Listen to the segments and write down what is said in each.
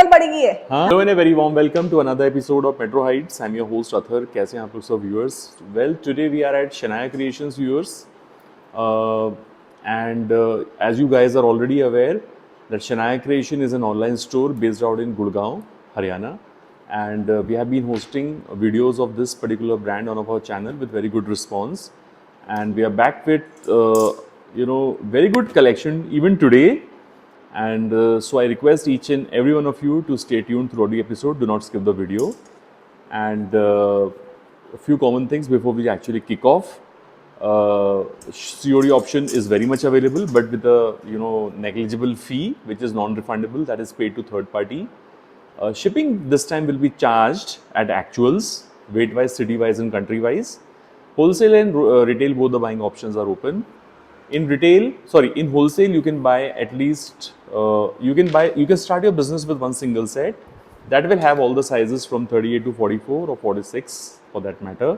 Table पड़ेगी है। Hello and a very warm welcome to another episode of Metro Heights. I'm your host Athar. कैसे हैं आप लोग सब viewers? Well, today we are at Shania Creations viewers, and as you guys are already aware, that Shania Creation is an online store based out in Gurgaon, Haryana, and we have been hosting videos of this particular brand on our channel with very good response, and we are back with very good collection even today. And so I request each and every one of you to stay tuned throughout the episode. Do not skip the video. And a few common things before we actually kick off. COD option is very much available, but with a negligible fee, which is non-refundable, that is paid to third party. Shipping this time will be charged at actuals, weight-wise, city-wise, and country-wise. Wholesale and retail, both the buying options are open. In wholesale, you can buy at least, you can start your business with one single set that will have all the sizes from 38 to 44 or 46 for that matter.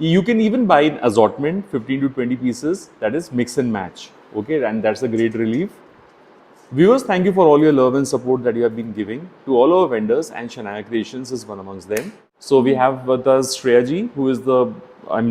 You can even buy an assortment, 15 to 20 pieces, that is mix and match. Okay, and that's a great relief. Viewers, thank you for all your love and support that you have been giving to all our vendors, and Shania Creations is one amongst them. So we have with us Shreya ji, who is the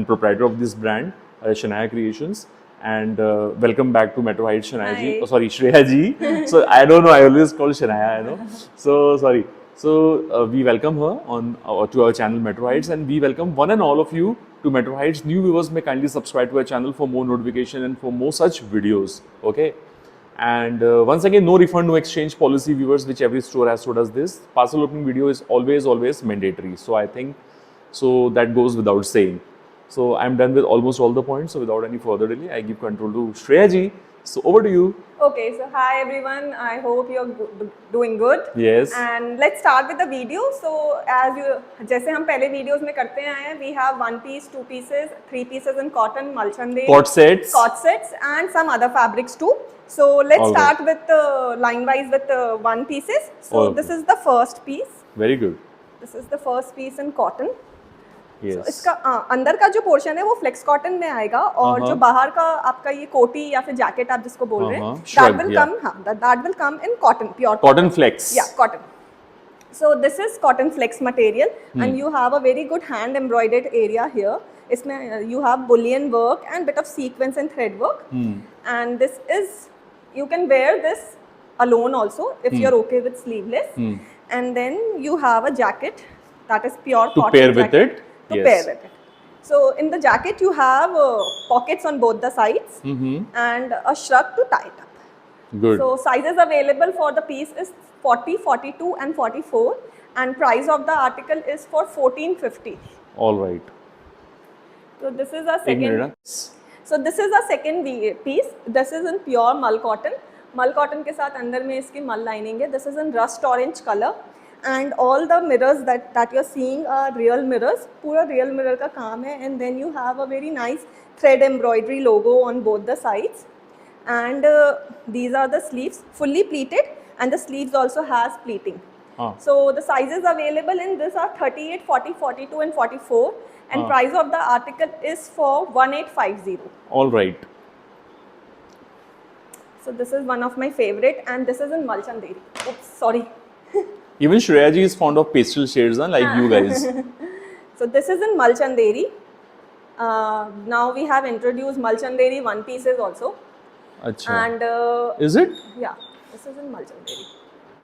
proprietor of this brand, Shania Creations. And welcome back to Metro Heights, Shania ji. Oh, sorry, Shreya ji. So I don't know, I always call Shania, I know. So sorry. So we welcome her on to our channel Metro Heights, and we welcome one and all of you to Metro Heights. New viewers may kindly subscribe to our channel for more notification and for more such videos. Okay. And once again, no refund, no exchange policy, viewers, which every store has told us this. Parcel opening video is always mandatory. So I think, so that goes without saying. So I'm done with almost all the points. So without any further delay, I give control to Shreya ji. So over to you. Okay, so hi everyone. I hope you're doing good. Yes. And let's start with the video. So as you, जैसे हम पहले videos में करते आए हैं, we have 1 piece, 2 pieces, 3 pieces in cotton, mulchandey, Cord sets, and some other fabrics too. So let's start with line wise with 1 pieces. So this is the first piece. Very good. This is the first piece in cotton. Yes. So, इसका अंदर का जो portion है वो flex cotton में आएगा, और जो बाहर का आपका ये कोटी या फिर जैकेट आप जिसको बोल रहे हैं, that will come in cotton, pure cotton flex. Yeah, cotton. So this is cotton flex material, and you have a very good hand embroidered area here. इसमें you have bullion work and bit of sequence and thread work, and this is, you can wear this alone also if you're okay with sleeveless, and then you have a jacket that is pure to cotton pair with jacket. it. To pair with it. So in the jacket you have pockets on both the sides and a shrug to tie it up. Good. So sizes available for the piece is 40, 42 and 44, and price of the article is for 1450. All right. So this is a second. So this is a second piece. This is in pure mull cotton. Mull cotton के साथ अंदर में इसकी mull lining है. This is in rust orange color. And all the mirrors that you're seeing are real mirrors. पूरा real mirror का काम है, and then you have a very nice thread embroidery logo on both the sides. And these are the sleeves, fully pleated, and the sleeves also has pleating. So the sizes available in this are 38, 40, 42 and 44, and price of the article is for 1850. All right. So this is one of my favorite, and this is in mulchanderi. Oops, sorry. Even Shreya ji is fond of pastel shades, like you guys. So this is in mulchanderi. Now we have introduced mulchanderi 1 pieces also. Achha. And is it? Yeah, this is in mulchanderi.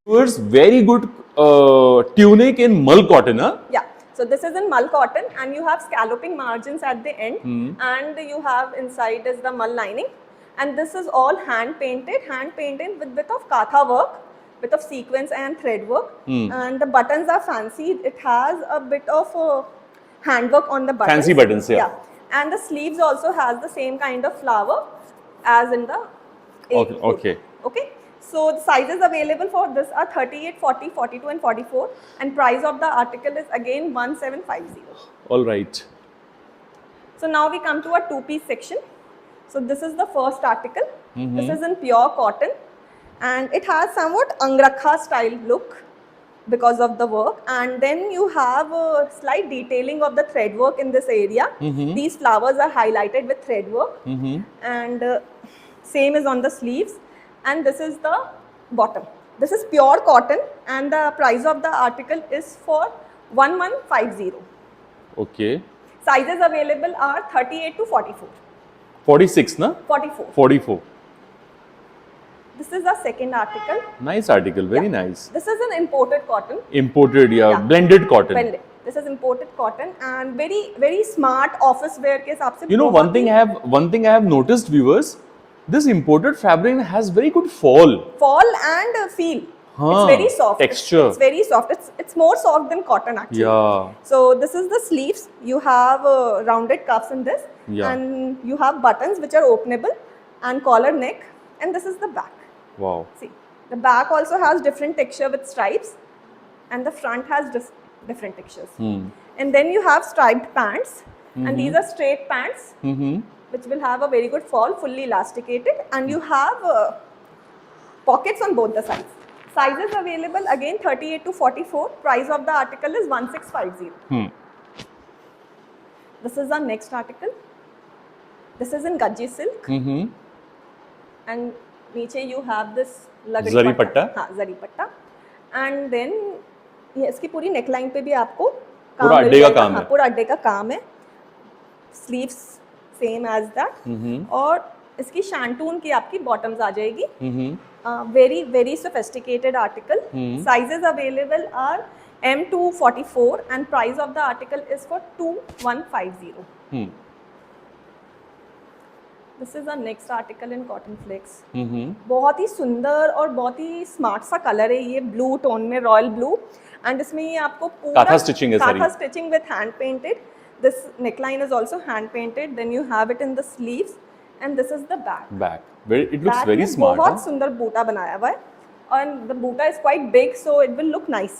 Viewers, very good tunic in mull cotton, huh? Yeah. So this is in mull cotton, and you have scalloping margins at the end, and you have inside is the mull lining, and this is all hand painted with bit of katha work, bit of sequence and thread work, and the buttons are fancy. It has a bit of handwork on the buttons. Fancy buttons, yeah. And the sleeves also has the same kind of flower as in the Okay. So the sizes available for this are 38, 40, 42 and 44, and price of the article is again 1750. All right. So now we come to a 2-piece section. So this is the first article. This is in pure cotton, and it has somewhat angrakha style look because of the work, and then you have a slight detailing of the thread work in this area. These flowers are highlighted with thread work, and same is on the sleeves, and this is the bottom. This is pure cotton and the price of the article is for 1150. Okay. Sizes available are 38 to 44. 46 na? 44. 44. This is the second article. Nice article, very nice. This is an imported cotton. Imported, Yeah. blended cotton. Blended. This is imported cotton and very very smart office wear के हिसाब से. You know, one thing I have noticed, viewers, this imported fabric has very good fall. Fall and feel. It's very soft. Texture. It's very soft. It's more soft than cotton actually. Yeah. So this is the sleeves. You have rounded cuffs in this, Yeah. and you have buttons which are openable, and collar neck, and this is the back. Wow. See, the back also has different texture with stripes, and the front has different textures. And then you have striped pants, and these are straight pants, which will have a very good fall, fully elasticated, and you have pockets on both the sides. Sizes available again 38 to 44. Price of the article is 1650. This is our next article. This is in Gajji silk, and नीचे you have this जरी पट्टा. हाँ जरी पट्टा, and then ये इसकी पूरी neckline पे भी आपको पूरा मिल अड्डे का जाएगा. काम हाँ, है. पूरा अड्डे का काम है. स्लीव्स सेम एज दैट, और इसकी शैंटून की आपकी बॉटम्स आ जाएगी. Very very sophisticated article. Sizes available are M to 44 and price of the article is for 2150. This is our next article in cotton flex. बहुत ही सुंदर और बहुत ही स्मार्ट सा कलर है ये, ब्लू टोन में, रॉयल ब्लू, एंड इसमें ये आपको पूरा काथा स्टिचिंग है सारी. Kantha stitching with hand painted. This neckline is also hand painted. Then you have it in the sleeves, and this is the back. Back. It looks Back very में smart. बहुत सुंदर बूटा बनाया हुआ है, and the boota is quite big, so it will look nice.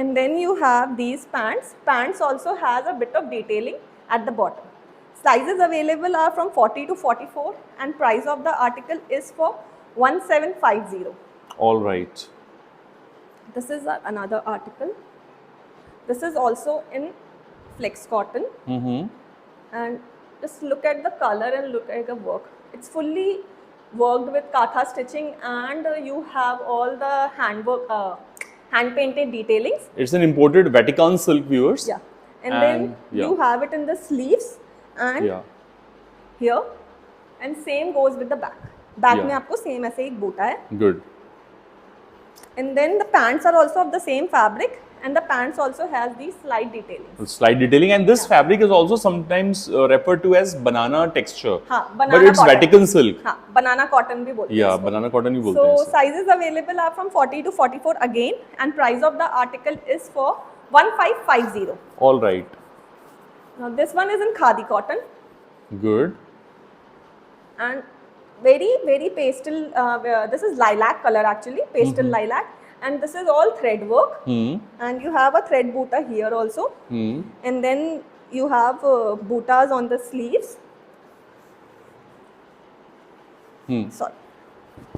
And then you have these pants. Pants also has a bit of detailing at the bottom. Sizes available are from 40 to 44, and price of the article is for 1750. All right. This is another article. This is also in flex cotton, and just look at the color and look at the work. It's fully worked with katha stitching, and you have all the handwork, hand painted detailings. It's an imported Vatican silk, viewers. Yeah, and then you have it in the sleeves and here, and same goes with the back. Back में आपको same ऐसे एक बूटा है. Good. And then the pants are also of the same fabric, and the pants also has these slight detailing. Slight detailing, and this fabric is also sometimes referred to as banana texture. हाँ, banana but it's cotton. Vatican silk. हाँ, banana cotton भी बोलते हैं. Yeah, banana cotton ही बोलते हैं. So sizes available are from 40 to 44 again, and price of the article is for 1550. All right. Now this one is in khadi cotton, Good. and very very pastel. This is lilac color actually, pastel lilac, and this is all thread work. And you have a thread boota here also, and then you have bootas on the sleeves. Sorry,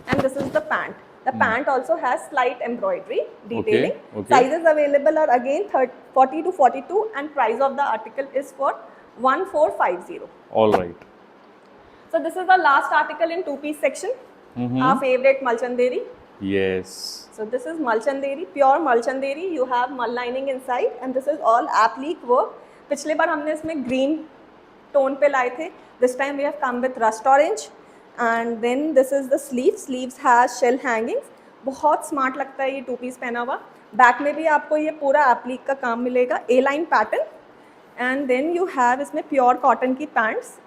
and this is the pant. The pant also has slight embroidery detailing. Okay. Sizes available are again 40 to 42, and price of the article is for 1450. All right. So this is the last article in two-piece section. Our favorite Malchanderi. Yes. So this is Malchanderi, pure Malchanderi. You have mull lining inside, and this is all applique work. पिछले बार हमने इसमें green tone पे लाए थे. This time we have come with rust orange, and then this is the sleeve. Sleeves has shell hangings. बहुत smart लगता है ये two piece पहना हुआ. Back में भी आपको ये पूरा applique का काम मिलेगा, A-line pattern, and then you have इसमें pure cotton की pants.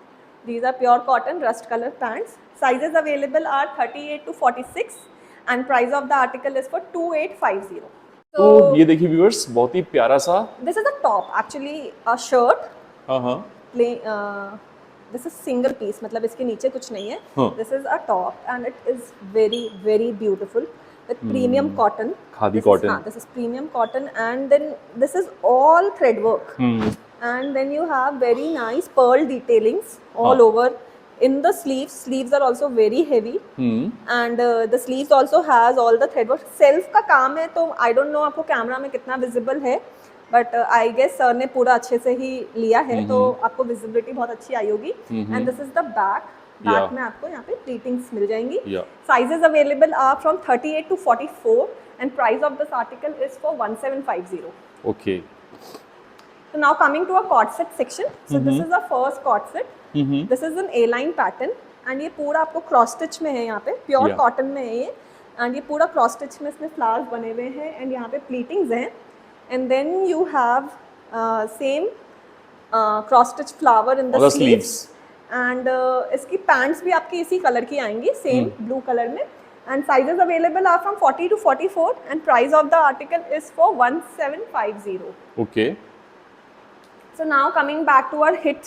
These are pure cotton rust color pants. Sizes available are 38 to 46, and price of the article is for 2850. तो ये देखिए viewers, बहुत ही प्यारा सा. This is a top, actually a shirt. हाँ. This is single piece, मतलब इसके नीचे कुछ नहीं है. हाँ. This is a top, and it is very very beautiful with premium cotton. Khadi This cotton. is, this is premium cotton, and then this is all thread work. And then you have very nice pearl detailings all over. In the sleeves, sleeves are also very heavy, and the sleeves also has all the thread work. Self का काम है, तो I don't know आपको camera में कितना visible है, but I guess sir ने पूरा अच्छे से ही लिया है, तो आपको visibility बहुत अच्छी आई होगी. And this is the back. Back में आपको यहाँ पे प्लीटिंग्स मिल जाएंगी। Yeah. Sizes available are from 38 to 44 and price of this article is for 1750। Okay. So now coming to a cord set section. So this is the first cord set. This is an A-line pattern and ये पूरा आपको cross stitch में है, यहाँ पे pure Yeah. Cotton में है ये, एंड ये पूरा क्रॉस स्टिच में इसमें फ्लावर्स बने हुए हैं एंड यहाँ पे प्लीटिंग्स हैं, and then you have same cross stitch flower in the sleeves, and इसकी पैंट्स भी आपकी इसी कलर की आएंगी, सेम ब्लू कलर में, and sizes available are from 40 to 44 and price of the article is for 1750। Okay. So now coming back to our hit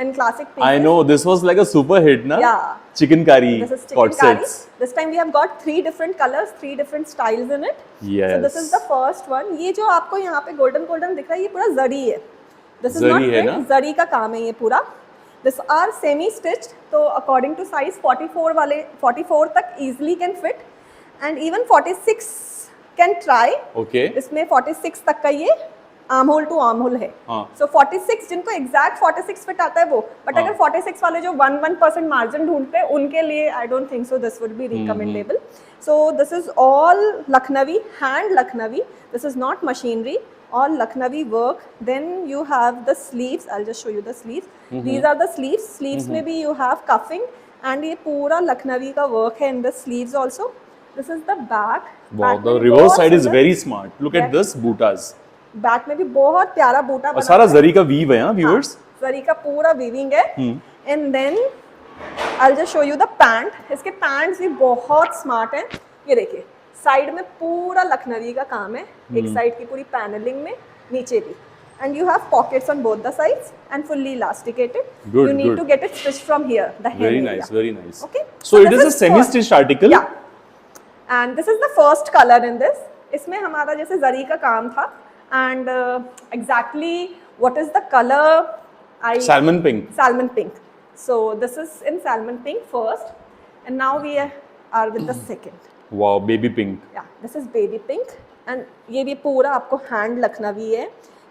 and classic pieces. I know this was like a super hit, na? Yeah. Chicken curry. This is chicken cord curry. sets. This time we have got 3 different colors, 3 different styles in it. Yes. So this is the first one. ये जो आपको यहाँ पे golden golden दिख रहा है, ये पूरा जरी है. This is जरी not है print, ना? जरी का काम है ये पूरा. This are semi stitched, तो according to size 44 वाले 44 तक easily can fit, and even 46 can try. Okay. इसमें 46 तक का ये armhole to armhole है. हाँ. So 46 जिनको एग्जैक्ट 46 फिट आता है वो, बट अगर 46 वाले जो 1% मार्जिन ढूंढते हैं उनके लिए I don't think so this would be recommendable. So this is all Lucknowi, hand Lucknowi, this is not machinery, all Lucknowi work. Then you have the sleeves. I'll just show you the sleeves. These are the sleeves. Sleeves में भी you have cuffing and ये पूरा Lucknowi का work है in the sleeves also. This is the back. Wow, Back the में भी reverse बहुत side is सुंदर- very smart. Look at Back- this bootas. Back में भी बहुत प्यारा बूटा और बना सारा हुआ है। जरी का वीव है, हाँ व्यूअर्स. जरी का पूरा वीविंग है, and then I will just show you the pant. इसके पैंट्स भी बहुत स्मार्ट हैं. ये देखिए साइड में पूरा लखनवी का काम है, एक साइड की पूरी पैनलिंग में, नीचे भी, and you have pockets on both the sides and fully elasticated. Good, You need good. to get it stitched from here, the hem Very area. nice, very nice. Okay. So it this is a semi-stitched article. Yeah. And this is the first color in this. इसमें हमारा जैसे जरी का काम था, and exactly what is the color? Salmon pink. Salmon pink. So this is in salmon pink first, and now we are with the second. Wow, baby pink. Yeah, this is baby pink, and ये भी पूरा आपको hand Lucknowi है.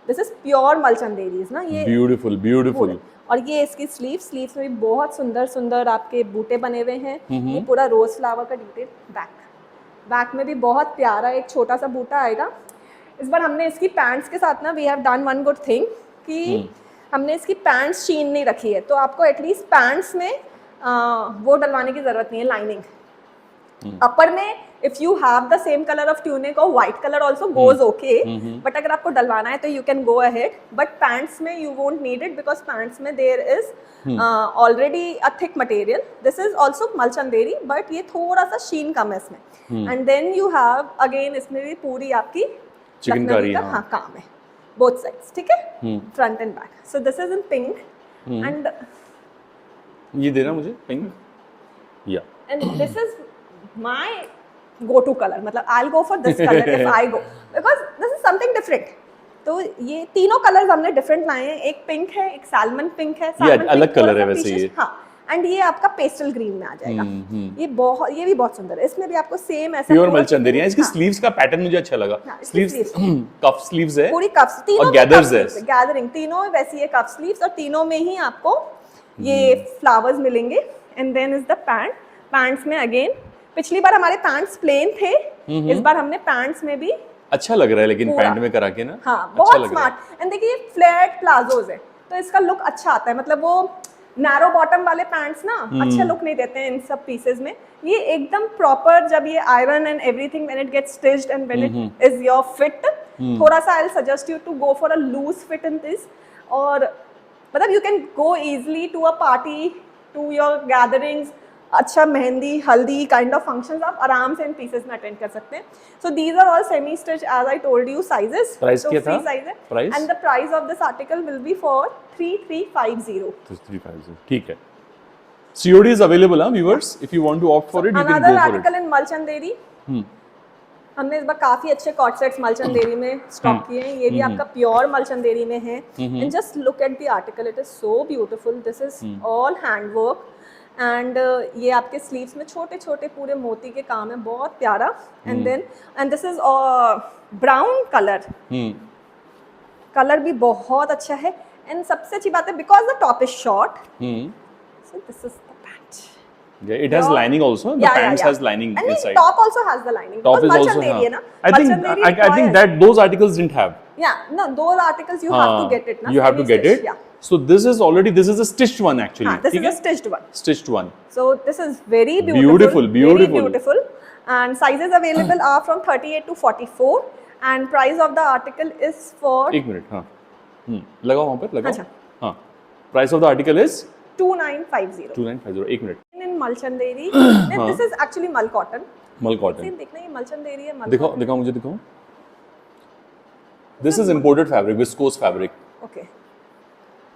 This is pure मलचंदेरीज ना ये. Beautiful, beautiful. और ये इसकी स्लीव्स में भी बहुत सुंदर सुंदर आपके बूटे बने हुए हैं. ये पूरा रोज फ्लावर का डिटेल. बैक में भी बहुत प्यारा एक छोटा सा बूटा आएगा. इस बार हमने इसकी पैंट्स के साथ ना we have done one good thing कि हमने इसकी पैंट्स चीन नहीं रखी है, तो आपको एटलीस्ट पैंट्स में वो डलवाने की जरूरत नहीं है, लाइनिंग. अपर में if you have the same colour of tunic और white colour also goes okay, but अगर आपको डलवाना है तो you can go ahead, but pants में you won't need it because pants में there is already a thick material. This is also Malchanderi but ये थोड़ा सा शीन कम है इसमें. And then you have again इसमें भी पूरी आपकी चिकन लखनवी कारी, का हाँ. हाँ काम है बोथ साइड्स. ठीक है, front end back. So this is in pink and ये देना मुझे पिंक. या. and this is my go-to color. मतलब I'll go for this color if I go because this is something different. तो ये तीनों कलर्स हमने डिफरेंट लाए हैं. एक पिंक है, एक सैल्मन पिंक है. Salmon अलग pink थोड़ा colour है सा वैसे peaches, ये. हाँ. एंड ये आपका पेस्टल ग्रीन में आ जाएगा. ये भी बहुत सुंदर है. इसमें भी आपको सेम ऐसा प्योर पूरा- मलचंदेरी है. इसकी हाँ, स्लीव्स का पैटर्न मुझे अच्छा लगा. हाँ, इसकी स्लीव्स sleeves. कफ स्लीव्स है. पूरी कफ्स तीनों और में gathers cuff है. sleeves, गैदरिंग तीनों वैसी है कफ स्लीव्स, और तीनों में ही आपको ये फ्लावर्स मिलेंगे. And then is the pant. Pants में अगेन पिछली बार हमारे पैंट्स प्लेन थे, इस बार हमने पैंट्स में भी अच्छा लग रहा है लेकिन पूरा. पैंट में करा के ना. हाँ अच्छा बहुत लग रहा है. स्मार्ट. एंड देखिए ये फ्लैट प्लाजोज है तो इसका लुक अच्छा आता है. मतलब वो नैरो बॉटम वाले पैंट्स ना अच्छा लुक नहीं देते हैं इन सब पीसेस में. ये एकदम प्रॉपर जब ये iron and everything when it gets stitched and when it is your fit, थोड़ा सा I will suggest you to go for a loose fit in this. और मतलब you can go easily to a party, to your gatherings, अच्छा मेहंदी हल्दी kind of functions आप आराम से इन pieces में अटेंड कर सकते हैं. So these are all semi stitch as I told you sizes. Price क्या था? साइज है. Price? And the price of this article will be for 3350. 350. ठीक है. COD is available, huh, viewers? If you want to opt for it, you can Another go for it. article in मलचंदेरी. हमने इस बार काफी अच्छे cot sets मलचंदेरी में stock किए हैं. ये भी आपका प्योर मलचंदेरी में है. And just look at the article, it is so beautiful. This is all hand work and ये आपके स्लीव्स में छोटे छोटे पूरे मोती के काम है, बहुत प्यारा. And then and this is brown colour. Colour भी बहुत अच्छा है. एंड सबसे अच्छी बात है because the top is short, so this is the pant. Yeah, it has Pure- lining also. The Yeah, pants yeah. has lining And inside. top also has the lining. Top because is also. Malchanderi है ना? I think Malchanderi I think requires- that those articles didn't have. Yeah, no, those articles you have to get it. Na? You have to get Semi-stitched, it. Yeah. So this is a stitched one actually. This ठीक is है? a stitched one. Stitched one. So this is very beautiful. Beautiful. Very beautiful. And sizes available are from 38 to 44. And price of the article is for एक minute हाँ लगाओ वहाँ पर लगाओ अच्छा. हाँ price of the article is 2950. 2950 एक minute In Malchanderi, this is actually Mal cotton. मल कॉटन Same देखना ये Malchanderi है. Mal दिखाओ cotton. दिखाओ मुझे दिखाओ this is imported fabric viscose fabric Okay.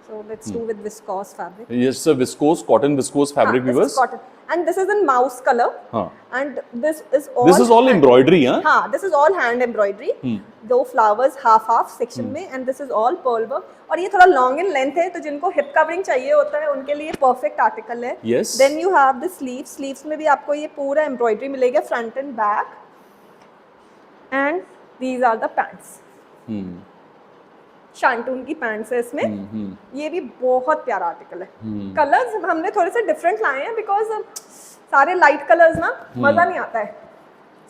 So let's do with viscose fabric. Yes sir viscose cotton viscose fabric This is viewers cotton. And this is in mouse color. हाँ And this is all. This is all embroidery हाँ हाँ, this is all hand embroidery. दो flowers half section में and this is all pearl work. और ये थोड़ा long in length है तो जिनको hip covering चाहिए होता है उनके लिए perfect article है. Yes. Then you have the sleeves. Sleeves में भी आपको ये पूरा embroidery मिलेगा front and back. And these are the pants. शांटून की पैंट्स है इसमें. ये भी बहुत प्यारा आर्टिकल है. कलर्स हमने थोड़े से डिफरेंट लाए हैं बिकॉज सारे लाइट कलर्स ना मजा नहीं आता है.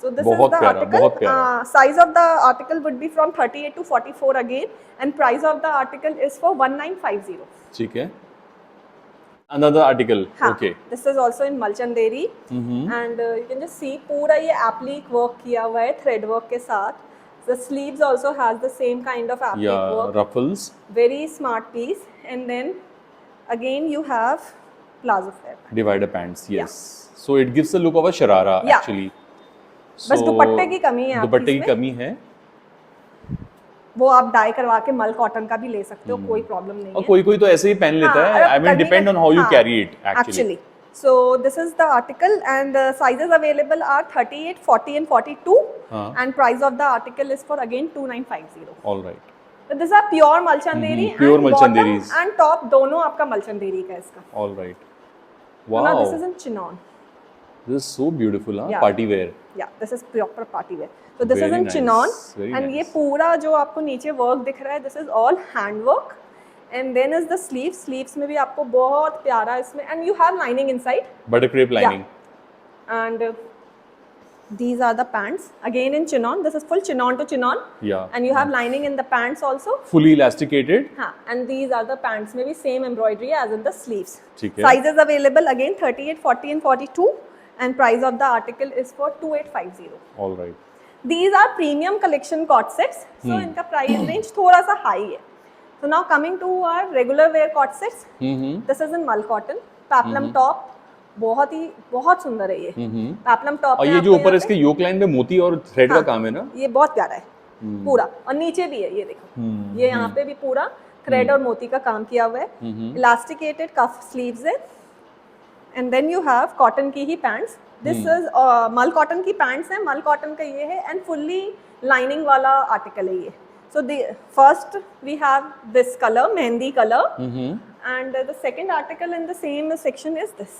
So this is बहुत the प्यारा, बहुत article. प्यारा. Size of the article would be from 38 to 44 again, and price of the article is for 1950. ठीक है another article हाँ, okay this is also in Malchanderi, and you can just see पूरा ये applique work किया हुआ है thread work के साथ. The sleeves also has the same kind of applique yeah work. ruffles Very smart piece, and then again you have plazo flare. divider pants yes so it gives the look of a sharara Yeah. actually बस दुपट्टे की कमी है आपकी दुपट्टे की इसमें. कमी है वो आप डाई करवा के मल कॉटन का भी ले सकते हो, कोई प्रॉब्लम नहीं और है. कोई कोई तो ऐसे ही पहन लेता है I mean depend on how you carry it actually So this is the article, and sizes available are 38, 40 and 42. And price of the article is for again 2950. Alright So these are pure Malchanderi. Pure and Malchanderis. bottom and top दोनों आपका Malchanderi का इसका. Alright Now wow this is in chinon. This is so beautiful Yeah. Party wear Yeah, this is proper party wear. So this is Very in nice, chinon, very and ये nice. पूरा जो आपको नीचे work दिख रहा है, this is all hand work. And then is the sleeves. Sleeves में भी आपको बहुत प्यारा इसमें, and you have lining inside. Butter crepe lining And these are the pants again in chinon. This is full chinon to chinon. Yeah. And you have lining in the pants also. fully elasticated हाँ, and these are the pants में भी same embroidery as in the sleeves. ठीक है Sizes available again 38, 40 and 42, and price of the article is for 2850. Alright These are premium collection cot sets, so इनका price range थोड़ा सा high है. So now coming to our regular wear cot sets. This is in mal cotton, peplum top. बहुत सुंदर है ये. peplum top और में ये जो आपको ऊपर यहाँ इसके योक लाइन पे मोती और थ्रेड का काम है ना पे ये बहुत प्यारा है. पूरा, और नीचे भी है ये देखो. ये यहाँ पे भी पूरा थ्रेड और मोती का काम किया हुआ है. इलास्टिकेटेड कफ स्लीव्स है. And then you have cotton की ही pants. This is mul cotton की पैंट्स है. मल कॉटन का ये है, एंड फुल्ली लाइनिंग वाला आर्टिकल है ये. So the first we have this color, mehendi color, and the second article in the same section is this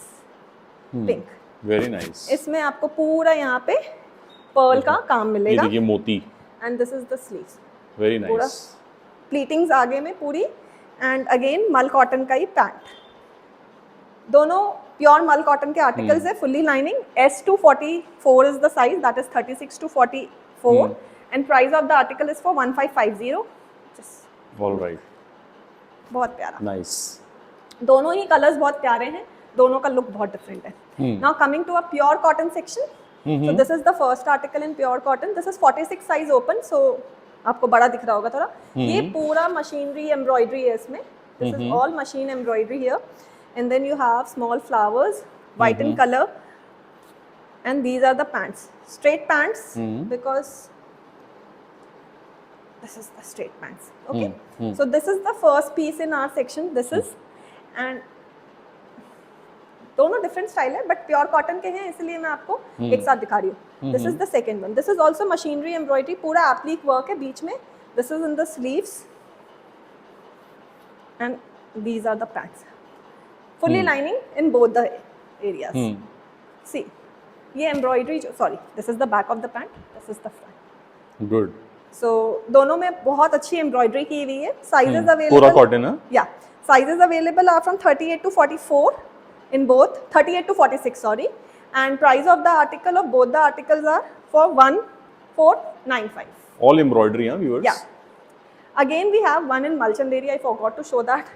pink. Very nice इसमें आपको पूरा यहाँ पे पर्ल का काम ये मिलेगा, देखिए मोती and this is the sleeves. Very पूरा नाइस प्लीटिंग्स आगे में पूरी, एंड अगेन मल कॉटन का ही पैंट. दोनों प्योर मल कॉटन के आर्टिकल्स है, fully lining. S to 44 is the size, that is 36 to 44, and price of the article is for 1550. Just alright बहुत प्यारा. नाइस दोनों ही कलर्स बहुत प्यारे हैं, दोनों का लुक बहुत डिफरेंट है. Now coming to a pure cotton section. So this is the first article in pure cotton. This is 46 size open, so आपको बड़ा दिख रहा होगा थोड़ा. ये पूरा मशीनरी एम्ब्रॉयडरी है इसमें. This is all machine embroidery here, and then you have small flowers white in colour, and these are the pants, straight pants, because this is the straight pants. Okay, so this is the first piece in our section. This is, and दोनों different style है, but pure cotton के हैं इसलिए मैं आपको एक साथ दिखा रही हूँ. This is the second one. This is also machinery embroidery, पूरा एप्लिक वर्क है बीच में. This is in the sleeves, and these are the pants, fully lining in both the areas. See ये एम्ब्रॉयडरी जो, sorry, this is the back of the pant, this is the front. Good so दोनों में बहुत अच्छी embroidery की हुई है. Sizes पूरा अवेलेबल, कॉटन है या sizes available are from 38 to 44, in both 38 to 46, sorry, and price of the article of both the articles are for 1495. All embroidery, huh, viewers? Yeah. Again, we have one in Malchanderi. I forgot to show that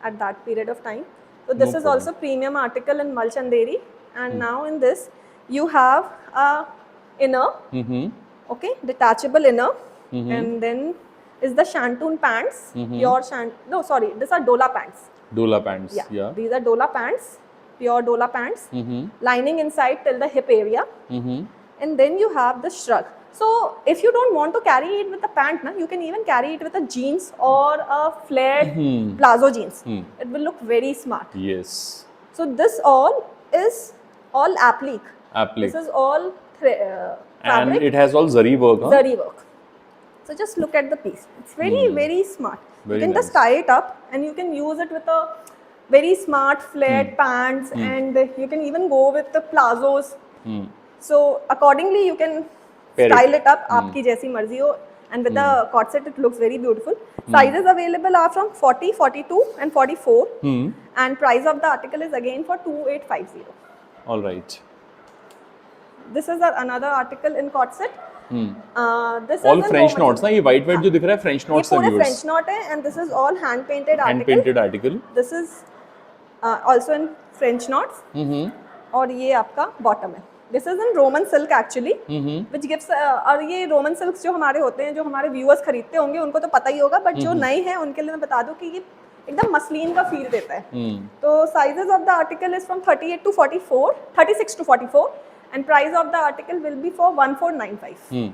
at that period of time. So this is problem. also premium article in Malchanderi, and now in this you have a inner, okay, detachable inner, and then is the shantoon pants, pure no, sorry, these are Dola pants. Dola pants. Yeah. These are Dola pants, pure Dola pants, lining inside till the hip area, and then you have the shrug. So if you don't want to carry it with a pant, na, you can even carry it with a jeans or a flared plazo jeans. It will look very smart. Yes. So this all is all applique. Applique. This is all And fabric, it has all zari work, huh? zari work. So just look at the piece. It's very, very smart. Very you can just nice. tie it up and you can use it with a very smart flared pants, and you can even go with the plazos. So accordingly you can Pair style it up, aapki jaisi marzi ho, and with the corset it looks very beautiful. Sizes available are from 40, 42 and 44, and price of the article is again for 2850. All right. This is another article in corset. This All is in French Roman knots, ना ये white white जो दिख रहा है French ये knots है पूरे viewers. French knot है, and this is all hand painted Hand article. painted article. This is also in French knots. और ये आपका bottom है. This is in Roman silk actually, which gives और ये Roman silks जो हमारे होते हैं, जो हमारे viewers खरीदते होंगे उनको तो पता ही होगा, but जो नए हैं उनके लिए मैं बता दूं कि ये एकदम मसलिन का फील देता है. तो sizes of the article is from 38 to 44, 36 to 44, and price of the article will be for 1495.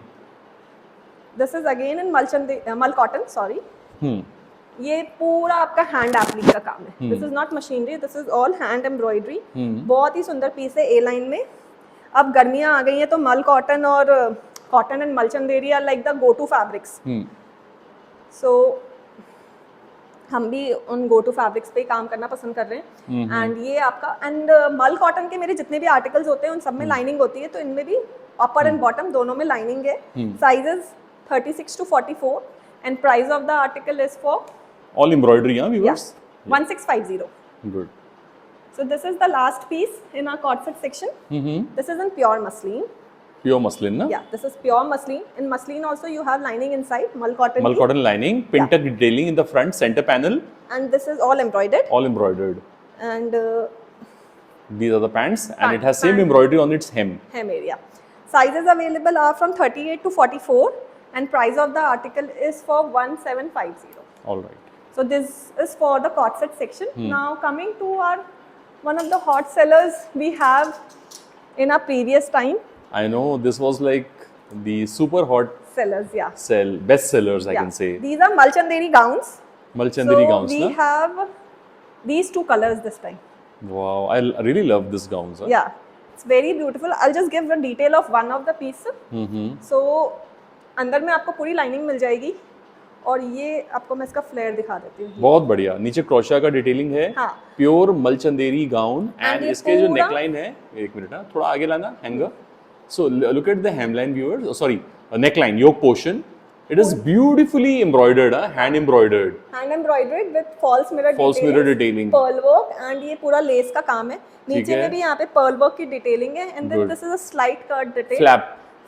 This is again in Mal cotton, sorry. ये पूरा आपका हैंड एप्लिक का काम है. This is not machinery, this is all hand embroidery. बहुत ही सुंदर piece है ए line में. अब गर्मियां आ गई हैं तो मल कॉटन और cotton and मलचंदेरी are like the go to fabrics. सो हम भी उन गो टू फैब्रिक्स पे ही काम करना पसंद कर रहे हैं. एंड ये आपका एंड मल कॉटन के मेरे जितने भी आर्टिकल्स होते हैं उन सब में लाइनिंग होती है, तो इनमें भी अपर एंड बॉटम दोनों में लाइनिंग है. Sizes 36 to 44, and price of the article is for All embroidery, huh, viewers? 1650. Good. So this is the last piece in our corset section. This is in pure muslin. Pure muslin, na? Yeah, this is pure muslin. In muslin also you have lining inside, mal cotton. Mal cotton lining, pinter detailing in the front center panel. And this is all embroidered. All embroidered. And these are the pants, and it has same embroidery on its hem. Hem area. Sizes available are from 38 to 44, and price of the article is for 1750. All right. So this is for the corset section. Now coming to our one of the hot sellers we have in our previous time. I know this was like the super hot Sellers, yeah. best sellers, I Yeah. can say. These are Malchanderi gowns. Malchanderi So gowns, we na? have these two colors this time. Wow, I really love this gowns. Huh? Yeah, it's very beautiful. I'll just give a detail of one of the piece. So अंदर में आपको पूरी lining मिल जाएगी, और ये आपको मैं इसका फ्लेयर दिखा देती हूँ. बहुत बढ़िया. नीचे क्रोशा का डिटेलिंग है. हाँ. प्योर मलचंदेरी गाउन, एंड ये इसके जो पूरा- नेकलाइन है, एक मिनट, हाँ, थोड़ा आगे लाना hanger. So look at the hemline, viewers. Sorry, neckline, yoke portion. It is beautifully embroidered, hand embroidered. Hand embroidered with false mirror False mirror detailing. Pearl work, and ये पूरा लेस का काम है. नीचे है. में भी यहाँ पे पर्ल वर्क की डिटेलिंग है, and then Good. This is a slight cut detail. Flap.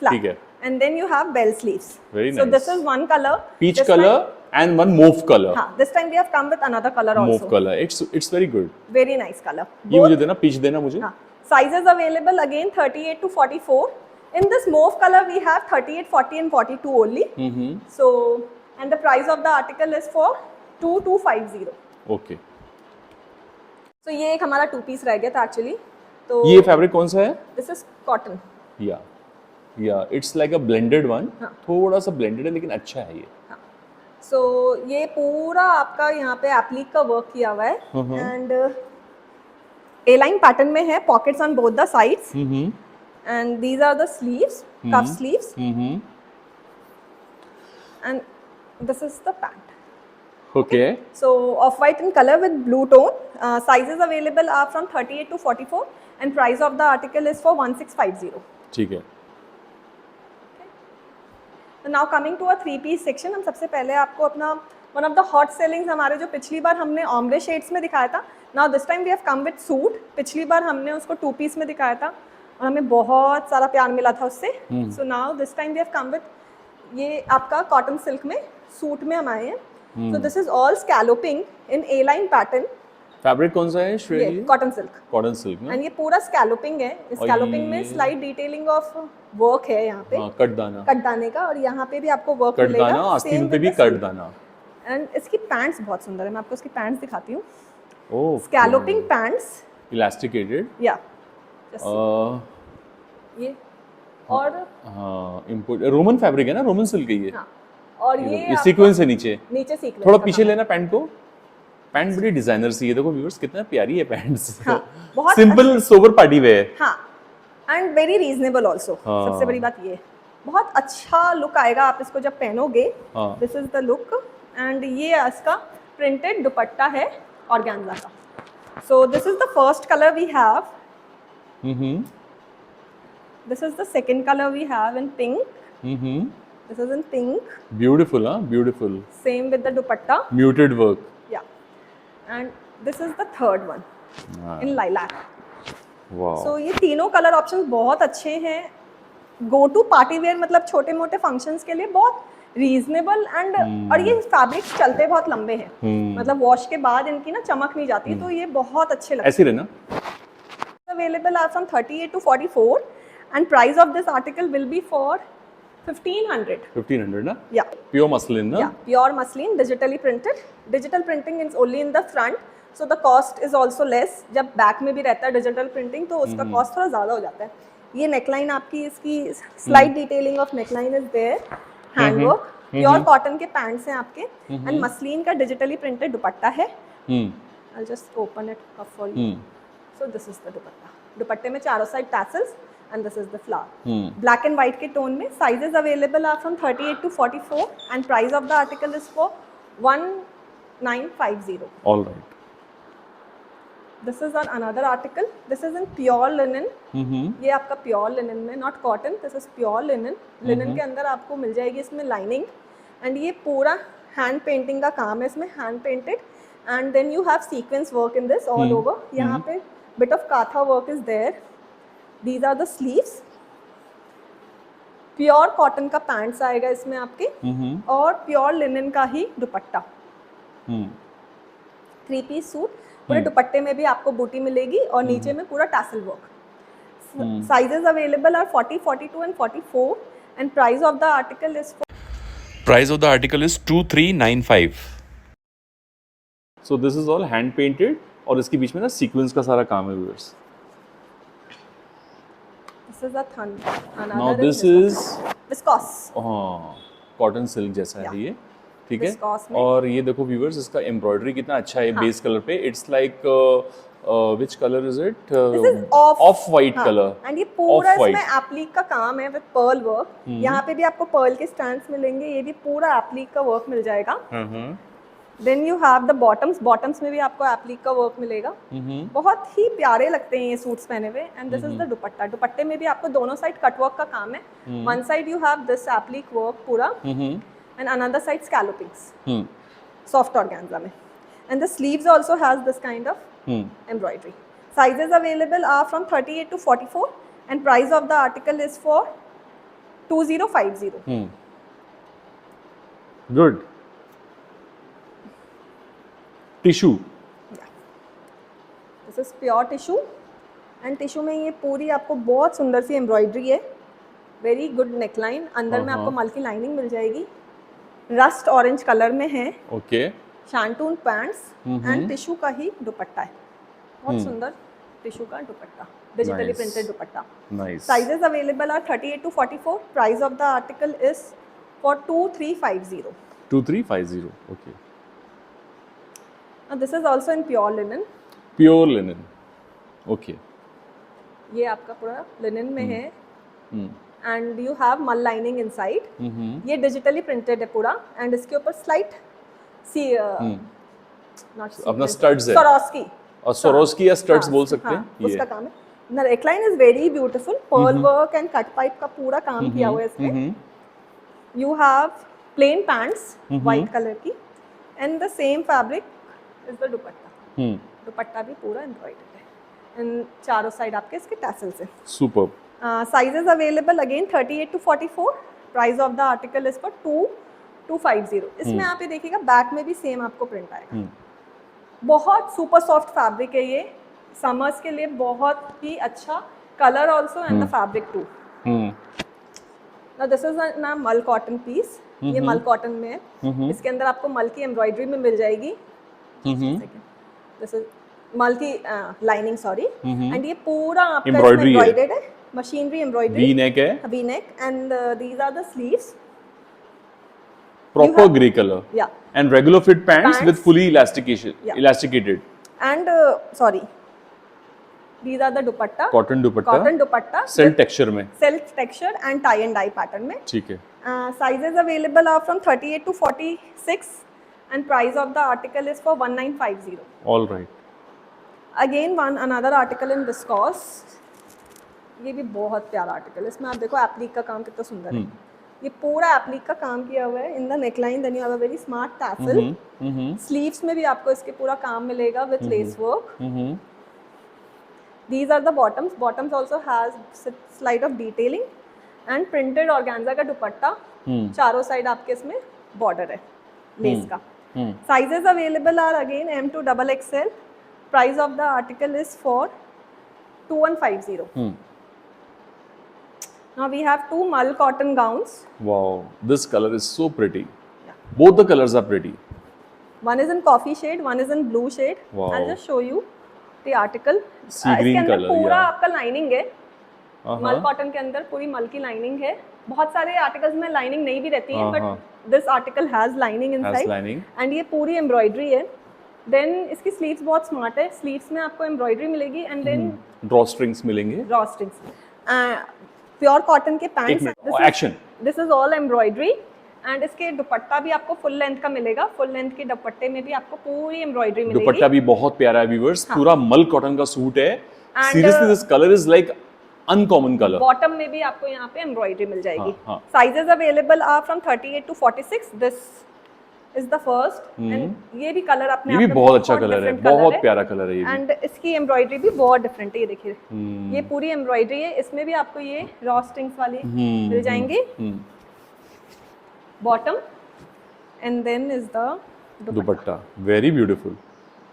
ठीक है. And then you have bell sleeves. Very So nice. this is one color. Peach This color time- and one mauve color. हाँ, this time we have come with another color also. Mauve color. It's very good. Very nice color. ये मुझे देना, peach देना मुझे. हाँ. Sizes available again 38 to 44. In this mauve color we have 38, 40 and 42 only. So and the price of the article is for 2250. Okay. So ये एक हमारा two piece रह गया था actually. तो ये फैब्रिक कौन सा है? this is cotton. Yeah, it's like a blended one. हाँ. थोड़ा सा blended है लेकिन अच्छा है ये. हाँ. So ये पूरा आपका यहाँ पे एप्लिक का वर्क किया हुआ है, and A-line pattern में है, pockets on both the sides, and these are the sleeves, cuff sleeves, and this is the pant. Okay. So off-white in color with blue tone. Sizes available are from 38 to 44, and price of the article is for 1650. ठीक है. So now coming to a three-piece section, हम सबसे पहले आपको अपना one of the hot sellings हमारे जो पिछली बार हमने ombre shades में दिखाया था, now this time we have come with suit. पिछली बार हमने उसको 2 पीस में दिखाया था और हमें बहुत सारा प्यार मिला था उससे. So now this time we have come with, ये आपका कॉटन सिल्क में सूट में हम आए हैं. So this is all scalloping in a line pattern. Fabric कौन सा है श्रेया? ये कॉटन सिल्क. कॉटन सिल्क में एंड ये पूरा स्कैलोपिंग है. स्कैलोपिंग में स्लाइट डिटेलिंग ऑफ वर्क है यहाँ पे. कटदाने का, और यहाँ पे भी आपको वर्क मिलेगा. कटदाना, आस्तीन पे भी कटदाना. एंड इसकी पैंट्स बहुत सुंदर है. मैं आपको इसकी पैंट्स दिखाती हूँ. ओह, स्कैलोपिंग पैंट्स, इलास्टिकेटेड. या ये और हाँ, इंपोर्ट रोमन फैब्रिक है ना, रोमन सिल्क है ये. हाँ, और ये सीक्वेंस है नीचे सीक्वेंस. थोड़ा पीछे लेना पैंट को. पैंट बड़ी डिजाइनर सी है. देखो व्यूअर्स कितना प्यारी है पैंट्स. हाँ, बहुत सिंपल सोबर पार्टी वेयर. हाँ, एंड वेरी रीजनेबल आल्सो. सबसे बड़ी बात ये, बहुत अच्छा लुक आएगा आप इसको जब पहनोगे. This is the look. And ये इसका प्रिंटेड दुपट्टा है ऑर्गेन्जा का. So this is the first colour we have. This is the second color we have in pink. This is in pink. Beautiful, huh? Beautiful. Same with the dupatta. Muted work. Yeah. And this is the third one in lilac. Wow. So ये तीनों colour options बहुत अच्छे हैं. Go to party wear, मतलब छोटे मोटे functions के लिए बहुत रीजनेबल. एंड और ये फैब्रिक्स चलते बहुत लंबे हैं. मतलब वॉश के बाद इनकी ना चमक नहीं जाती. तो ये बहुत अच्छे लगते हैं. ऐसे रहना. Available are from 38 to 44. And price of this article will be for 1500. 1500 na? Yeah. Pure muslin na? Yeah, pure muslin, digitally printed. Digital printing is only in the front, so the cost is also less. जब back में भी रहता है digital printing तो उसका cost थोड़ा ज़्यादा हो जाता है. ये नेकलाइन आपकी, इसकी slide detailing of neckline is there. Handwork, pure cotton के पैंट्स हैं आपके. एंड मसलिन का डिजिटली प्रिंटेड दुपट्टा है. I'll just open it up for you. So this is the दुपट्टा. दुपट्टे में चारों side tassels. And this is the flower. Black and white के tone में. Sizes available are from 38 to 44 and price of the article is for 1950. All right. This is another article. This is in pure linen. ये आपका pure linen में, not cotton. This is pure linen. Linen के अंदर आपको मिल जाएगी इसमें lining. And ये पूरा hand painting का काम है इसमें, hand painted. And then you have sequence work in this all over. यहाँ पे bit of katha work is there. These are the sleeves. Pure cotton का पैंट्स आएगा इसमें आपके. और प्योर लिनन का ही दुपट्टा. 3 पीस सूट. पूरे दुपट्टे में भी आपको बूटी मिलेगी और नीचे में पूरा tassel work. Sizes available are 40, 42 and 44 and price of the article is 2395. So this is all hand painted और इसके बीच में ना सीक्वेंस का सारा काम है viewers. This is a thun. Now this is viscose. Cotton silk जैसा है ये. ठीक है. और ये देखो व्यूअर्स, इसका एम्ब्रॉयडरी कितना अच्छा है बेस कलर पे. It's like which color is it? This is off white color. And ये पूरा इसमें एप्लिक का काम है with pearl work. यहाँ पे भी आपको पर्ल के स्टैंड्स मिलेंगे. ये भी पूरा एप्लिक का वर्क मिल जाएगा. Then you have the bottoms. Bottoms में भी आपको एप्लिक का वर्क मिलेगा. बहुत ही प्यारे लगते हैं ये सूट्स पहने हुए. And this is the दुपट्टा. दुपट्टे में भी आपको दोनों साइड कट वर्क का काम है. One side you have this applique work पूरा. And another side scallopings. Soft organza में. And the sleeves also has this kind of embroidery. Sizes available are from 38 to 44 and price of the article is for 2050. Good. Tissue. Yeah. This is pure tissue. And tissue में ये पूरी आपको बहुत सुंदर सी embroidery है. Very good neckline. अंदर में आपको मल्की लाइनिंग मिल जाएगी. रस्ट ऑरेंज कलर में है. Okay. Shantung pants and tissue का ही दुपट्टा है. बहुत सुंदर टिश्यू का dupatta, digitally printed dupatta. Sizes available are 38 to 44. Price of the article is for 2350. 2350. Okay. This is also in pure linen. Pure linen. Okay. ये आपका पूरा लिनन में है. And you have mul lining inside. ये डिजिटली प्रिंटेड है पूरा. And इसके ऊपर स्लाइट सी अपना स्टड्स है. स्वरोस्की. और स्वरोस्की या स्टड्स बोल सकते हैं. ये उसका काम है. Neckline is very beautiful. Pearl work and cut pipe का पूरा काम किया हुआ है इसमें. You have plain pants white colour की. And the same fabric is the dupatta. Dupatta भी पूरा एम्ब्रॉयडर्ड है इन चारों साइड आपके इसके टैसल्स हैं। Superb. Sizes available again 38 to 44। Price of the article is for 2250। इसमें आप ये देखिएगा बैक में भी सेम आपको प्रिंट आएगा। बहुत सुपर सॉफ्ट फैब्रिक है ये, समर्स के लिए बहुत ही अच्छा, colour also and the fabric too. Now this is ना मल कॉटन पीस, ये मल कॉटन में है। इसके अंदर आपको मल की एम्ब्रॉयडरी में मिल जाएगी। दिस इज मल की लाइनिंग, सॉरी। एंड ये पूरा आपका एम्ब्रॉयडर्ड है, मशीनरी एम्ब्रॉयडरी, वी नेक है, V neck, and these are the sleeves. proper grey color, yeah, and regular fit pants with fully elasticated, and sorry, these are the dupatta, cotton dupatta silk texture में, silk texture and tie and dye pattern में। ठीक है। Sizes available are from 38 to 46 and price of the article is for 1950। All right. Again another article in viscose, ये भी बहुत प्यारा article है। इसमें आप देखो एप्लिक का काम कितना सुंदर है। ये पूरा एप्लिक का काम किया हुआ है in the neckline, then you have a very smart tassel. Sleeves में भी आपको इसके पूरा काम मिलेगा with lace work. These are the bottoms, bottoms also has slide of detailing and printed organza का दुपट्टा, चारों साइड आपके इसमें बॉर्डर है लेस का। Sizes available are again M to XXL। Price of the article is for 2150। Now we have two mull cotton gowns. Wow, this color is so pretty. Yeah. Both the colors are pretty. One is in coffee shade, one is in blue shade. Wow. I'll just show you the article. Sea green इसके अंदर color, पूरा yeah. आपका lining है। Mul cotton के अंदर पूरी मल की लाइनिंग है। बहुत सारे आर्टिकल्स में लाइनिंग नहीं भी रहती है, but this article has lining inside, and ये पूरी एम्ब्रॉयडरी है। देन इसकी स्लीव्स बहुत स्मार्ट है, स्लीव्स में आपको एम्ब्रॉयडरी मिलेगी एंड देन ड्रॉ स्ट्रिंग्स मिलेंगे, ड्रॉ स्ट्रिंग्स। प्योर कॉटन के pants, action, this is all embroidery. And इसके दुपट्टा भी आपको फुल लेंथ का मिलेगा। फुल लेंथ के दुपट्टे में भी आपको पूरी एम्ब्रॉयडरी मिलेगी। दुपट्टा भी बहुत प्यारा है व्यूअर्स, पूरा मल कॉटन का सूट है। Seriously this colour is like uncommon colour. Bottom में भी आपको यहाँ पे एम्ब्रॉयडरी मिल जाएगी। Sizes available are from 38 to 46। This is the first, and ये भी कलर अपने ये भी बहुत अच्छा कलर है, बहुत प्यारा कलर है ये भी। एंड इसकी एम्ब्रॉयडरी भी बहुत डिफरेंट है, ये देखिए। ये पूरी एम्ब्रॉयडरी है, इसमें भी आपको ये रॉ स्ट्रिंग्स वाली मिल जाएंगी। Bottom and then is the dupatta, very beautiful.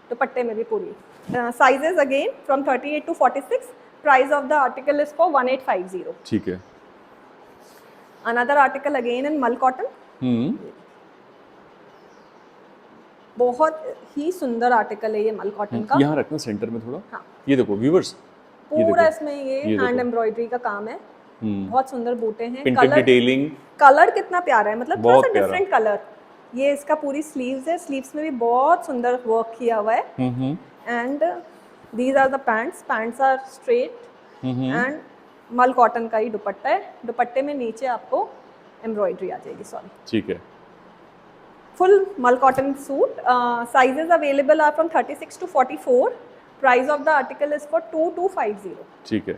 दुपट्टे में भी पूरी sizes again from 38 to 46। Price of the article is for 1850। ठीक है। अनदर आर्टिकल अगेन इन मल कॉटन। बहुत ही सुंदर आर्टिकल है ये मल कॉटन का। यहाँ रखना सेंटर में थोड़ा। हाँ। ये देखो व्यूअर्स, पूरा इसमें ये हैंड एम्ब्रॉयडरी का काम है। बहुत सुंदर बूटे हैं, प्रिंटेड डिटेलिंग, कलर कितना प्यारा है, मतलब थोड़ा सा डिफरेंट कलर। ये इसका पूरी स्लीव्स है, स्लीव्स में भी बहुत सुंदर वर्क किया हुआ है। And these are the pants, pants are straight and mul cotton का ही दुपट्टा है। दुपट्टे में नीचे आपको एम्ब्रॉयडरी आ जाएगी, सॉरी। ठीक है। Full mull cotton suit. Sizes available are from 36 to 44. Price of the article is for 2250. ठीक है।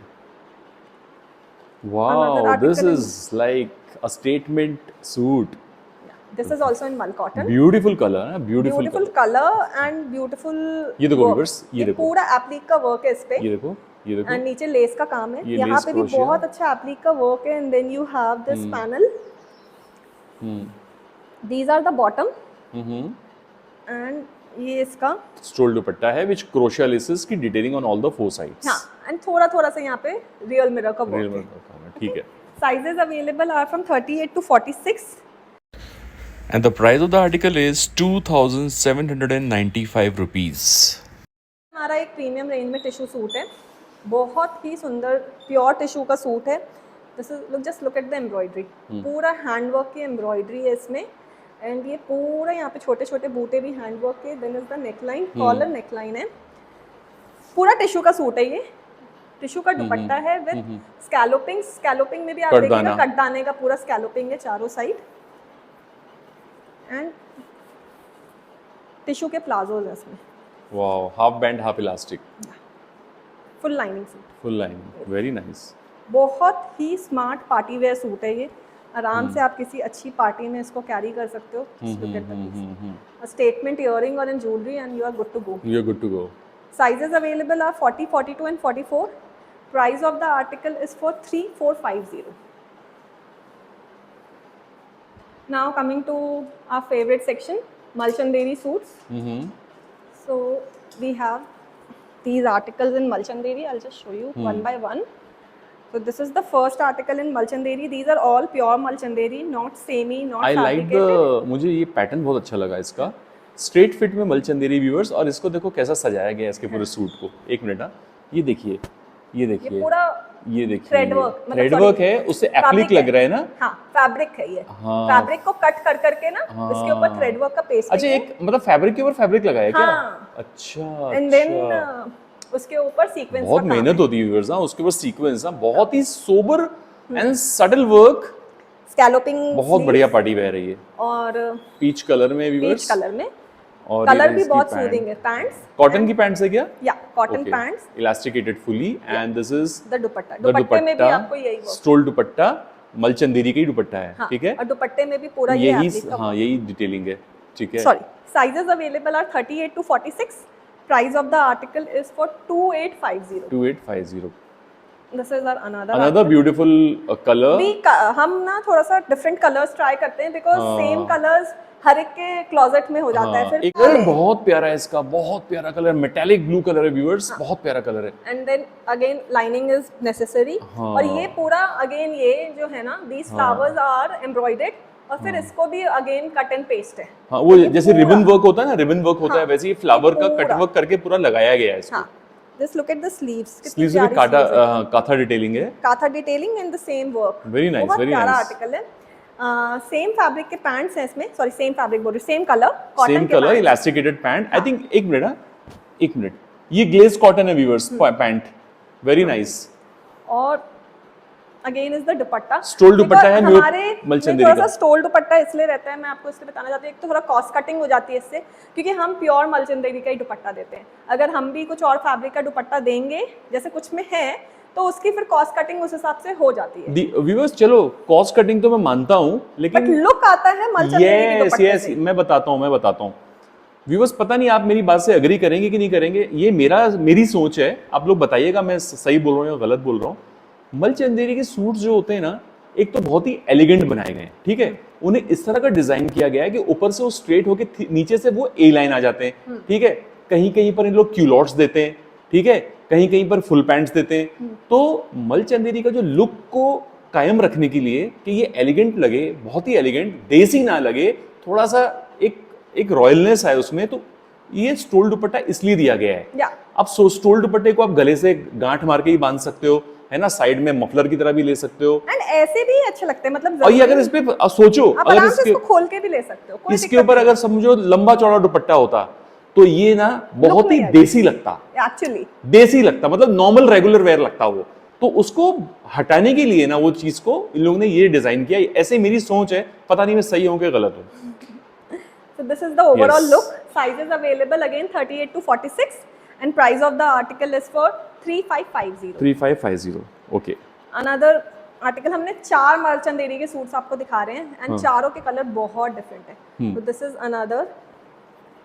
Wow, this is like a statement suit. Yeah, this is also in mull cotton. Beautiful color, है? Beautiful color and beautiful. ये देखो viewers, ये देखो। पूरा applique का work है इस पे। ये देखो, ये देखो। एंड नीचे लेस का काम है। यहाँ पे भी बहुत अच्छा एप्लिक का वर्क है। And then you have this panel. These are the bottom. And ये इसका स्टोल दुपट्टा है विच क्रोशिया लेसेस की detailing on all the four sides. हाँ, एंड थोड़ा सा यहाँ पे रियल मिरर का वर्क है। ठीक है। Sizes available are from 38 to 46। And the price of the article is 2,795 rupees. हमारा एक प्रीमियम रेंज में टिश्यू सूट है, बहुत ही सुंदर प्योर टिश्यू का सूट है। This is look, just look at the embroidery, पूरा हैंडवर्क की एम्ब्रॉयडरी है इसमें। एंड ये पूरा यहाँ पे छोटे छोटे बूटे भी हैंडवर्क के। Then is the neckline, collar neckline है। पूरा टिश्यू का सूट है ये। टिश्यू का दुपट्टा है विद स्कैलोपिंग। स्कैलोपिंग में भी आप देखिएगा कटदाने का पूरा स्कैलोपिंग है चारों साइड। एंड टिश्यू के प्लाजोज है इसमें। Wow, half band half elastic, full lining suit, full lining, very nice. बहुत ही स्मार्ट पार्टी वेयर सूट है ये। आराम से आप किसी अच्छी पार्टी में इसको कैरी कर सकते हो। स्टेटमेंट इयरिंग और इन jewellery and you are good to go. You are good to go. Sizes available are 40, 42 and 44. Price of the article is for 3450. Now coming to our favorite section, Malchanderi suits. So we have these articles in Malchanderi. I'll just show you one by one. So this is the first article in Malchanderi. These are all pure Malchanderi, not semi, not I like fabricated. मुझे ये pattern बहुत अच्छा लगा इसका, straight fit में मलचंदेरी viewers, और इसको देखो कैसा सजाया गया है इसके पूरे सूट को। एक मिनट, हाँ, ये देखिए, ये देखिए, ये पूरा ये देखिए, थ्रेड वर्क, थ्रेड वर्क है, उससे एप्लिक लग रहा है ना। हाँ, फैब्रिक है ये। हाँ, फैब्रिक को कट कर करके ना उसके ऊपर थ्रेड वर्क का पेस्ट। अच्छा, एक मतलब फैब्रिक के ऊपर फैब्रिक लगाया क्या? हाँ, अच्छा, एंड देन उसके ऊपर सीक्वेंस, बहुत मेहनत होती है व्यूअर्स, हाँ, उसके ऊपर सीक्वेंस, हाँ, बहुत ही सोबर एंड सटल वर्क, स्कैलोपिंग, बहुत बढ़िया पार्टी वेयर है ये, और पीच कलर में व्यूअर्स, पीच कलर में, और कलर भी बहुत सूदिंग है। पैंट्स, कॉटन की पैंट्स है क्या? या cotton pants, elasticated fully, and this is the दुपट्टा। दुपट्टे में भी आपको यही वर्क, स्टोल दुपट्टा, मलचंदेरी का ही दुपट्टा है, ठीक है, और दुपट्टे में भी पूरा यही, हाँ, यही डिटेलिंग है, ठीक है। Sorry, sizes available are 38 to 46. Price of the article is for 2850. 2850. This is our another beautiful color. हम ना थोड़ा सा डिफरेंट कलर्स ट्राई करते हैं, बिकॉज सेम कलर्स हर एक के क्लोजेट में हो जाता है। फिर एक कलर बहुत प्यारा है इसका, बहुत प्यारा कलर, मेटालिक ब्लू कलर है व्यूअर्स, बहुत प्यारा कलर है। And then again lining is necessary, और ये पूरा अगेन ये जो है ना, दीज फ्लावर्स आर एम्ब्रॉयडर्ड, और फिर इसको भी अगेन कट एंड पेस्ट है। हाँ, वो जैसे रिबन वर्क होता है ना, रिबन वर्क होता है, वैसे ही फ्लावर का कट वर्क करके पूरा लगाया गया है इसको। Just look at the sleeves, sleeves में काथा डिटेलिंग है, काथा detailing and the same work. Very nice, very nice. प्यारा आर्टिकल है। सेम फैब्रिक के पैंट्स हैं इसमें, सॉरी सेम फैब्रिक बोल रही, same colour, same colour, elasticated pant. I think एक मिनट, ये ग्लेज कॉटन है व्यूअर्स पैंट, वेरी नाइस। और again is the dupatta, stall दुपट्टा है हमारे मलचंदेरी थोड़ा का। सा स्टोल दुपट्टा इसलिए रहता है, मैं आपको इसलिए बताना चाहती हूँ, एक तो थोड़ा कॉस्ट कटिंग हो जाती है इससे, क्योंकि हम प्योर मलचंदेरी का ही दुपट्टा देते हैं। अगर हम भी कुछ और फैब्रिक का दुपट्टा देंगे जैसे कुछ में है, तो उसकी फिर कॉस्ट कटिंग उस हिसाब से हो जाती है। व्यूअर्स, चलो कॉस्ट कटिंग तो मैं मानता हूँ, लेकिन लुक आता है मलचंदेरी के दुपट्टे से। मैं बताता हूँ व्यूअर्स, पता नहीं आप मेरी बात से एग्री करेंगे कि नहीं करेंगे, ये मेरी सोच है, आप लोग बताइएगा मैं सही बोल रहा हूँ या गलत बोल रहा हूँ। मलचंदेरी के सूट्स जो होते हैं ना, एक तो बहुत ही एलिगेंट बनाए गए हैं, ठीक है, उन्हें इस तरह का डिजाइन किया गया है कि ऊपर से वो स्ट्रेट होके नीचे से वो ए लाइन आ जाते हैं, ठीक है, कहीं कहीं पर इन लोग क्यूलॉट्स देते हैं, ठीक है, कहीं कहीं पर फुल पैंट्स देते हैं। तो मलचंदेरी का जो लुक को कायम रखने के लिए कि ये एलिगेंट लगे, बहुत ही एलिगेंट, देसी ना लगे, थोड़ा सा एक रॉयलनेस है उसमें, तो ये स्टोल दुपट्टा इसलिए दिया गया है। अब स्टोल दुपट्टे को आप गले से गांठ मार के ही बांध सकते हो, है ना, साइड में मफलर की तरह भी ले सकते हो, एंड ऐसे भी अच्छे लगते हैं, मतलब और ये अगर इस पे सोचो, अगर इसको खोल के भी ले सकते हो, इसके ऊपर अगर समझो लंबा चौड़ा दुपट्टा होता, तो ये ना बहुत ही देसी लगता, एक्चुअली देसी लगता, मतलब नॉर्मल रेगुलर वेयर लगता वो। तो उसको हटाने के लिए ना, वो चीज को इन लोगों ने ये डिजाइन किया। ऐसे मेरी सोच है, पता नहीं मैं सही हूं कि गलत हूं। So this is the overall look. Sizes available again 38 to 46, and price of the article is for 3550. 3550, okay. Another article, हमने 4 मलचंदेरी के सूट्स आपको दिखा रहे हैं, and चारों के कलर बहुत डिफरेंट है। So this is another.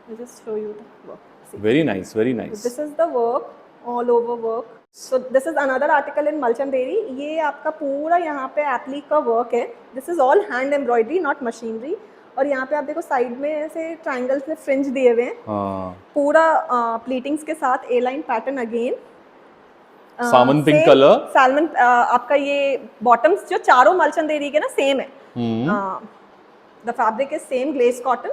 I'll just show you the work. See. Very nice, very nice. So this is the work, all over work. So this is another article in मलचंदेरी. ये आपका पूरा यहाँ पे applique का work है. This is all hand embroidery, not machinery. और यहाँ पे आप देखो साइड में ऐसे ट्रायंगल्स में फ्रिंज दिए हुए हैं, पूरा प्लीटिंग्स के साथ, A line pattern again, salmon pink colour, salmon आपका ये बॉटम्स जो चारों मलचंदेरी के ना सेम है, the fabric is same glaze cotton,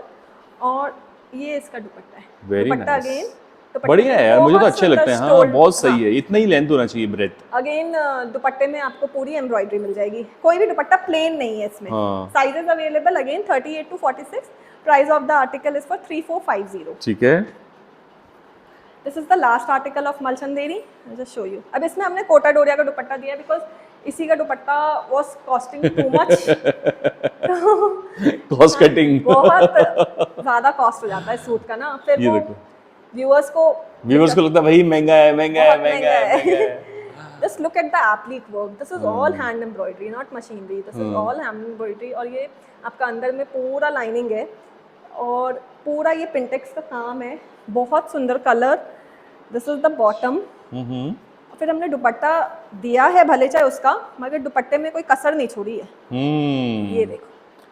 और ये इसका दुपट्टा है। दुपट्टा अगेन बढ़िया है यार, मुझे तो अच्छे लगते हैं, हाँ, बहुत सही है, इतना ही लेंथ होना चाहिए, ब्रेथ। अगेन दुपट्टे में आपको पूरी एम्ब्रॉयडरी मिल जाएगी, कोई भी दुपट्टा प्लेन नहीं है इसमें। Sizes available again 38 to 46, price of the article is for 3450। ठीक है, this is the last article of मलचंदेरी, I just show you. अब इसमें हमने कोटा डोरिया का दुपट्टा दिया बिकॉज इसी का दुपट्टा was costing too much, cost cutting बहुत ज्यादा कॉस्ट हो जाता है सूट का ना, फिर वो व्यूअर्स को लगता है भाई महंगा है। Just look at the applique work. This is all hand embroidery, not machinery. This is all hand embroidery, और ये आपका अंदर में पूरा लाइनिंग है, और पूरा ये पिंटेक्स का काम है, बहुत सुंदर colour, this is the bottom. फिर हमने दुपट्टा दिया है भले चाहे उसका, मगर दुपट्टे में कोई कसर नहीं छोड़ी है। ये देखो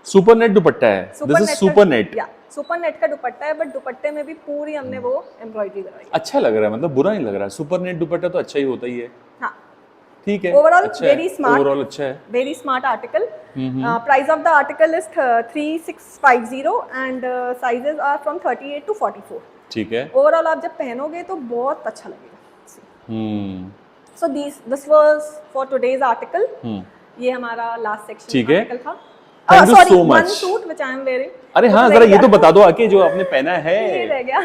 सुपर नेट दुपट्टा है, दिस इज सुपर नेट। या सुपर नेट का दुपट्टा है, बट दुपट्टे में भी पूरी हमने वो एम्ब्रॉयडरी कराई है। अच्छा लग रहा है, मतलब बुरा नहीं लग रहा है। सुपर नेट दुपट्टा तो अच्छा ही होता ही है। हाँ, ठीक है, ओवरऑल अच्छा वेरी स्मार्ट, ओवरऑल अच्छा है। Very smart article. Price of the article is 3650 and sizes are from 38 to 44। ठीक है, ओवरऑल आप जब पहनोगे तो बहुत अच्छा लगेगा। So this was for today's article। ये हमारा लास्ट सेक्शन ठीक है। आर्टिकल था। Thank you sorry, so much। one suit which I am wearing। अरे हाँ, जरा ये तो बता दो आके जो आपने पहना है। ये रह गया।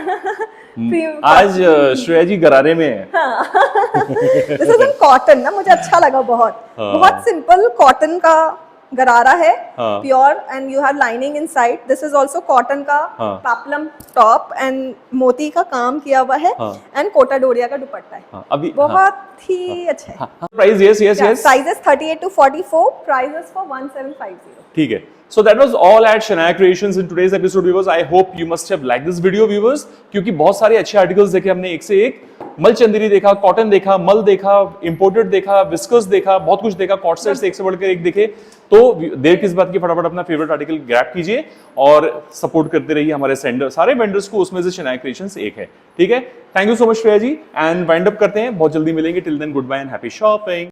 आज श्रेया जी गरारे में है। दिस इज इन कॉटन ना, मुझे अच्छा लगा बहुत। बहुत सिंपल कॉटन का गरारा है, pure, and you have lining inside. This is also cotton का पेप्लम टॉप एंड मोती का काम किया हुआ है, एंड कोटा डोरिया का दुपट्टा है। अभी बहुत ही अच्छा है। Price yes yes yes, sizes 38 to 44, prices for 1750। ठीक है। So that was all at Shania Creations in today's episode, viewers. I hope you must have liked this video, viewers. क्योंकि बहुत सारे अच्छे आर्टिकल्स देखे हमने, एक से एक। मल चंदेरी देखा, कॉटन देखा, मल देखा, इंपोर्टेड देखा, विस्कस देखा, बहुत कुछ देखा, कॉट सेट्स एक से बढ़कर एक देखे। तो देर किस बात की, फटाफट अपना फेवरेट आर्टिकल ग्रैब कीजिए और सपोर्ट करते रहिए हमारे सेंडर, सारे वेंडर्स को। उसमें से Shania Creations एक है, ठीक है। Thank you so much Shreya ji, and wind up करते हैं, बहुत जल्दी मिलेंगे। Till then goodbye and happy shopping.